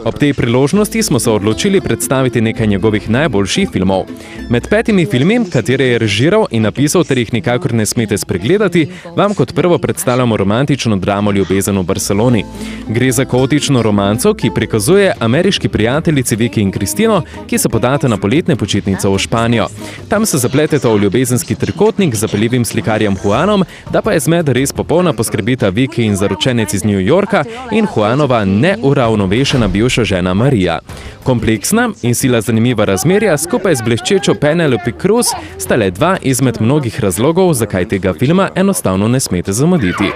Ob tej priložnosti smo se odločili predstaviti nekaj njegovih najboljših filmov. Med 5 filmi, katere je režiral in napisal ter jih nikakor ne smete spregledati, vam kot prvo predstavljamo romantično dramo Ljubezen v Barceloni. Gre za kaotično romanco, ki prikazuje ameriški prijateljici Viki in Kristino, ki se podata na poletne počitnice v Španijo. Tam se zapleteta v ljubezenski trikotnik z zapeljivim slikarjem Juanom, da pa je zmed res popolna poskrbita Viki in zaročenec iz New Yorka in Juanova neuravnovešena bivša žena Marija. Kompleksna in sila zanimiva razmerja skupaj z bleščečo Penelope Cruz sta le 2 izmed mnogih razlogov, zakaj tega filma enostavno ne smete zamuditi.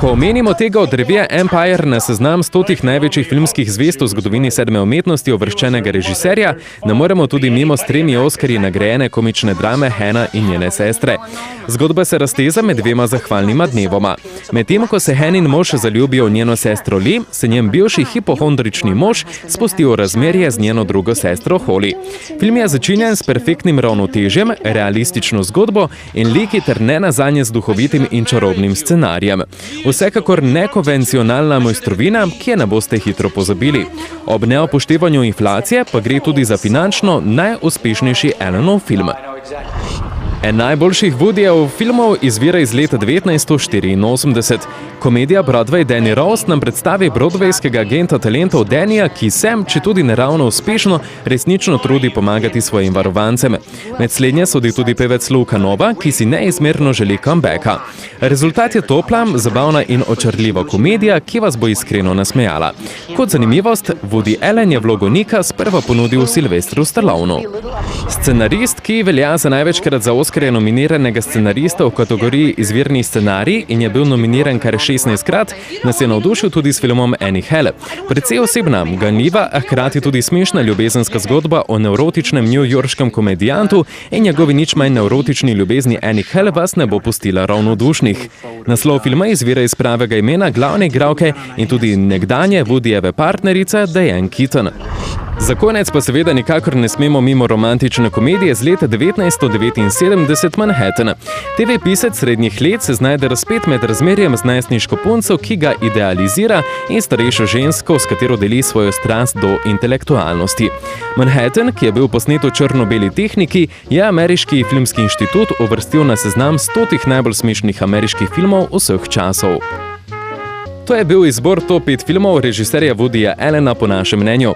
Ko omenimo tega od revije Empire na seznam 100 največjih filmskih zvezd v zgodovini 7. umetnosti uvrščenega režiserja, ne moremo tudi mimo s 3 Oskarji nagrajene komične drame Hannah in njene sestre. Zgodba se razteza med 2 zahvalnima dnevoma. Medtem, ko se Hannah in mož zaljubijo v njeno sestro Lee, se njen bivši hipohondrični mož spusti v razmerje z njeno drugo sestro Holly. Film je začinjen s perfektnim ravnotežjem, realistično zgodbo in liki ter nenazadnje z duhovitim in čarobnim scenarijem. Vsekakor nekonvencionalna mojstrovina, ki je ne boste hitro pozabili. Ob neupoštevanju inflacije pa gre tudi za finančno najuspešnejši Allenov film. En najboljših Woodyjev filmov izvira iz leta 1984. Komedija Broadway Danny Rose nam predstavi broadwayskega agenta talentov Dannyja, ki se, če tudi neravno uspešno, resnično trudi pomagati svojim varovancem. Med slednje sodi tudi pevec Luka Nova, ki si neizmerno želi comebacka. Rezultat je topla, zabavna in očarljiva komedija, ki vas bo iskreno nasmejala. Kot zanimivost, Woody Allen je vlogo Nika sprva ponudil Sylvestru Stallonu. Scenarist, ki velja za največkrat za Oskarja nominiranega scenarista v kategoriji izvirni scenarij in je bil nominiran kar 16krat, nas je navdušil tudi s filmom Annie Hall. Precej osebna, ganljiva, a hkrati tudi smešna ljubezenska zgodba o nevrotičnem newyorškem komedijantu in njegovi nič manj nevrotični ljubezni Annie Hall vas ne bo pustila ravnodušnih. Naslov filma izvira iz pravega imena glavne igralke in tudi nekdanje Woodyjeve partnerice Diane Keaton. Za konec pa seveda nikakor ne smemo mimo romantične komedije z leta 1979 Manhattan. TV pisec srednjih let se znajde razpet med razmerjem z najstniško punco, ki ga idealizira, in starejšo žensko, s katero deli svojo strast do intelektualnosti. Manhattan, ki je bil posnet v črno-beli tehniki, je Ameriški filmski inštitut uvrstil na seznam 100 najbolj smešnih ameriških filmov vseh časov. To je bil izbor top 5 filmov režiserja Woodyja Allena po našem mnenju.